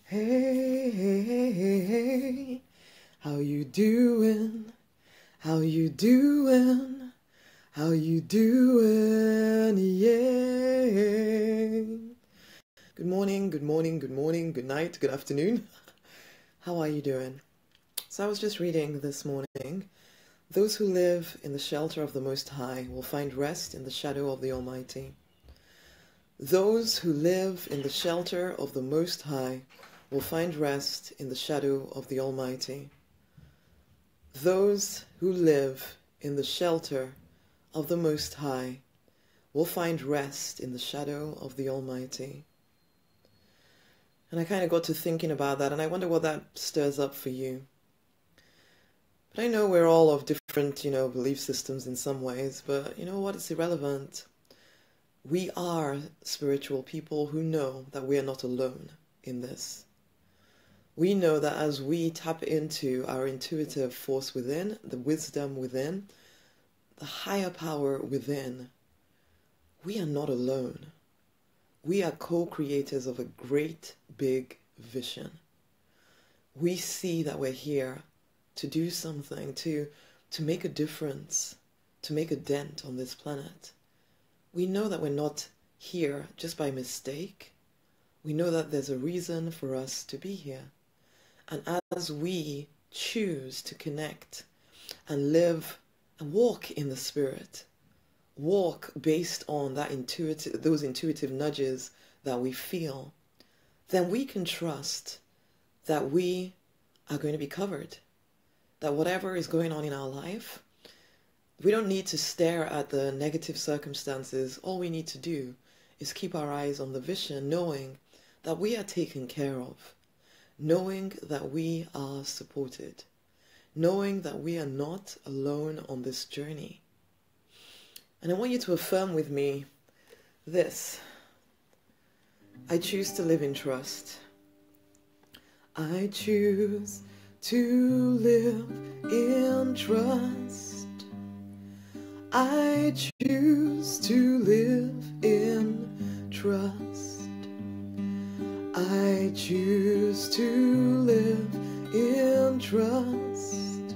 Hey, hey, hey, hey, hey, how you doing? How you doing? How you doing? Yeah. Good morning, good morning, good morning, good night, good afternoon. How are you doing? So I was just reading this morning, those who live in the shelter of the Most High will find rest in the shadow of the Almighty. Those who live in the shelter of the Most High will find rest in the shadow of the Almighty. Those who live in the shelter of the Most High will find rest in the shadow of the Almighty. And I kind of got to thinking about that, and I wonder what that stirs up for you. But I know we're all of different, belief systems in some ways, but you know what? It's irrelevant. We are spiritual people who know that we are not alone in this. We know that as we tap into our intuitive force within, the wisdom within, the higher power within, we are not alone. We are co-creators of a great big vision. We see that we're here to do something, to make a difference, to make a dent on this planet. We know that we're not here just by mistake. We know that there's a reason for us to be here. And as we choose to connect and live and walk in the Spirit, walk based on those intuitive nudges that we feel, then we can trust that we are going to be covered. That whatever is going on in our life, we don't need to stare at the negative circumstances. All we need to do is keep our eyes on the vision, knowing that we are taken care of, knowing that we are supported, knowing that we are not alone on this journey. And I want you to affirm with me this: I choose to live in trust. I choose to live in trust. I choose to live in trust. I choose to live in trust.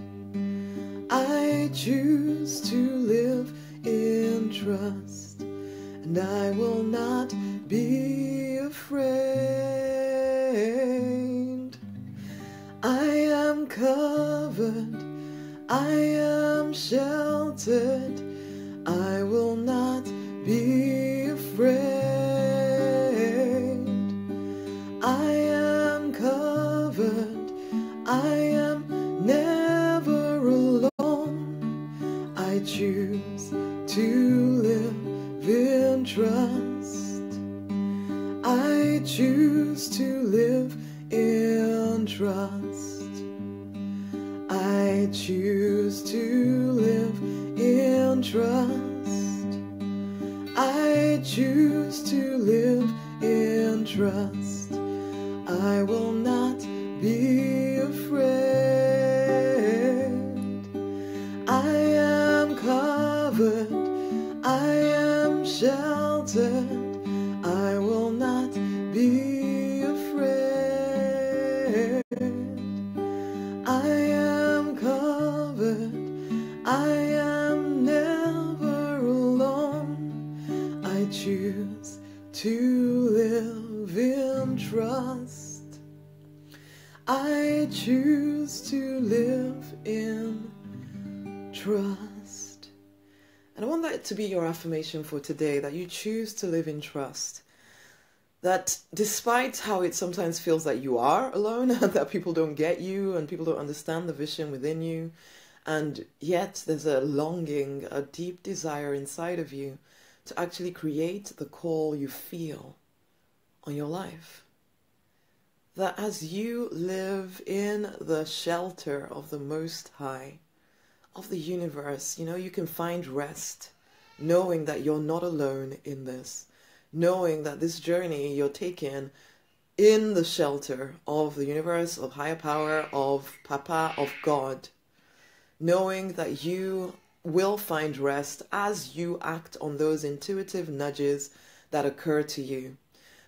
I choose to live in trust. And I will not be afraid. I am covered. I am sheltered. I will not be afraid. I am covered. I am never alone. I choose to live in trust. I choose to live in trust. I choose to live in trust. I choose to live in trust. I will not be afraid. I am covered. I am sheltered. I will not be afraid. I am covered. I am never alone. I choose to live in trust. I choose to live in trust. And I want that to be your affirmation for today, that you choose to live in trust. That despite how it sometimes feels that you are alone, and that people don't get you, and people don't understand the vision within you, and yet there's a longing, a deep desire inside of you to actually create the call you feel on your life. That as you live in the shelter of the Most High, of the universe, you can find rest, knowing that you're not alone in this, knowing that this journey you're taking in the shelter of the universe, of higher power, of Papa, of God, knowing that you will find rest as you act on those intuitive nudges that occur to you.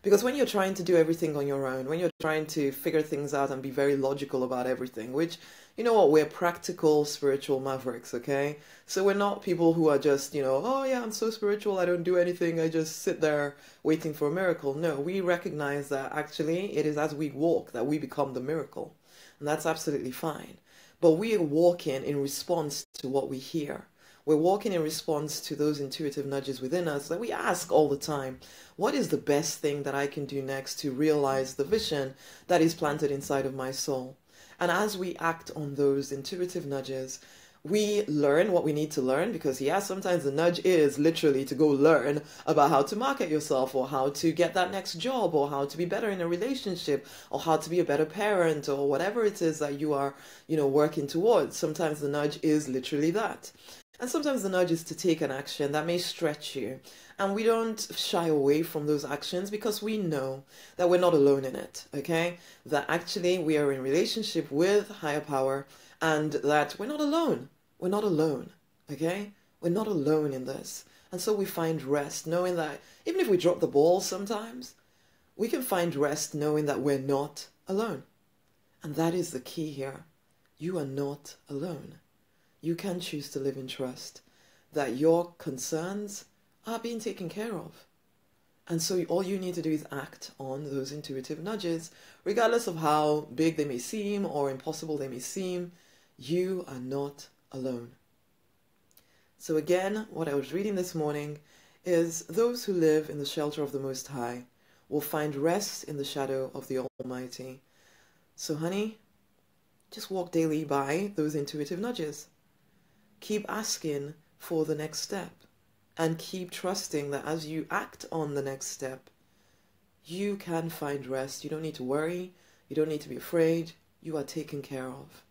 Because when you're trying to do everything on your own, when you're trying to figure things out and be very logical about everything, which, you know what, we're practical spiritual mavericks, okay? So we're not people who are just, oh yeah, I'm so spiritual, I don't do anything, I just sit there waiting for a miracle. No, we recognize that actually it is as we walk that we become the miracle. And that's absolutely fine. But we are walking in response to what we hear. We're walking in response to those intuitive nudges within us that we ask all the time. What is the best thing that I can do next to realize the vision that is planted inside of my soul? And as we act on those intuitive nudges, we learn what we need to learn, because sometimes the nudge is literally to go learn about how to market yourself, or how to get that next job, or how to be better in a relationship, or how to be a better parent, or whatever it is that you are, working towards. Sometimes the nudge is literally that. And sometimes the nudge is to take an action that may stretch you. And we don't shy away from those actions because we know that we're not alone in it, okay? That actually we are in relationship with higher power, and that we're not alone. We're not alone, okay? We're not alone in this. And so we find rest knowing that even if we drop the ball sometimes, we can find rest knowing that we're not alone. And that is the key here. You are not alone. You can choose to live in trust that your concerns are being taken care of. And so all you need to do is act on those intuitive nudges, regardless of how big they may seem or impossible they may seem. You are not alone. So again, what I was reading this morning is those who live in the shelter of the Most High will find rest in the shadow of the Almighty. So honey, just walk daily by those intuitive nudges. Keep asking for the next step, and keep trusting that as you act on the next step, you can find rest. You don't need to worry. You don't need to be afraid. You are taken care of.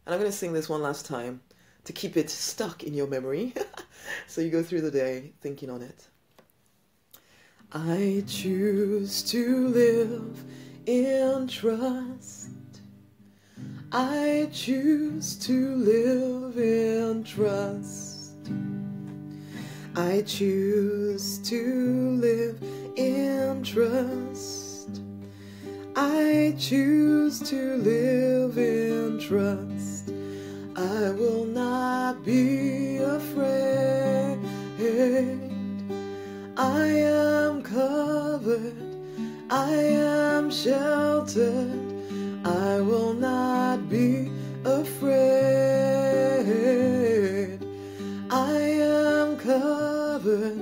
And I'm going to sing this one last time to keep it stuck in your memory. So you go through the day thinking on it. I choose to live in trust. I choose to live in trust. I choose to live in trust. I choose to live in trust. I will not be afraid. I am covered. I am sheltered. I will not be afraid. I am covered.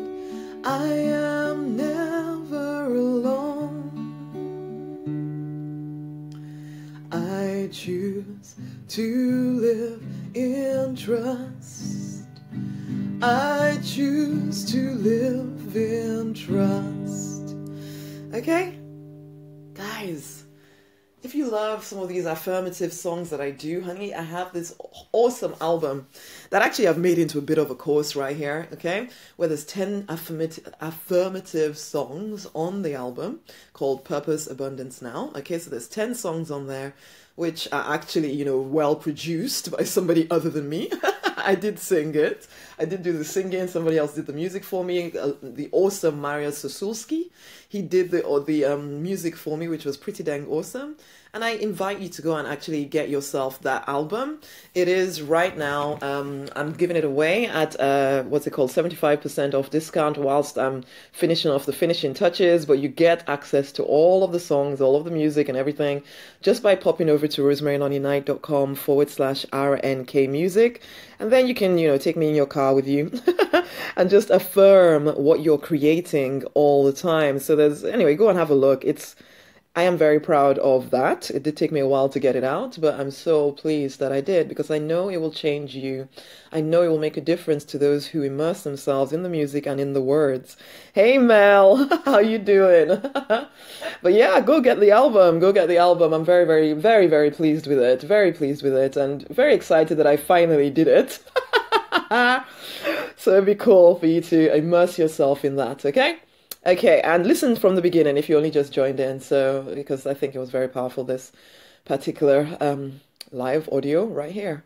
I am never alone. I choose to live in trust. I choose to live in trust. Okay? Guys, if you love some of these affirmative songs that I do, honey, I have this awesome album that actually I've made into a bit of a course right here, okay? Where there's 10 affirmative songs on the album called Purpose Abundance Now. Okay, so there's 10 songs on there, which are actually, well produced by somebody other than me. I did sing it. I did do the singing. Somebody else did the music for me. The awesome Mario Sosulski. He did the music for me, which was pretty dang awesome. And I invite you to go and actually get yourself that album. It is right now, I'm giving it away at, 75% off discount whilst I'm finishing off the finishing touches. But you get access to all of the songs, all of the music and everything, just by popping over to rosemarynonnynight.com/RNK music. And then you can, take me in your car with you and just affirm what you're creating all the time. So anyway, go and have a look. I am very proud of that. It did take me a while to get it out, but I'm so pleased that I did, because I know it will change you. I know it will make a difference to those who immerse themselves in the music and in the words. Hey Mel, how you doing? But yeah, go get the album. Go get the album. I'm very, very, very, very pleased with it. Very pleased with it, and very excited that I finally did it. So it'd be cool for you to immerse yourself in that, okay? Okay, and listen from the beginning if you only just joined in, because I think it was very powerful, this particular live audio right here.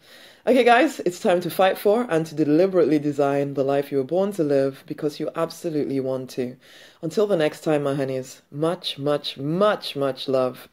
Okay, guys, it's time to fight for and to deliberately design the life you were born to live because you absolutely want to. Until the next time, my honeys, much, much, much, much love.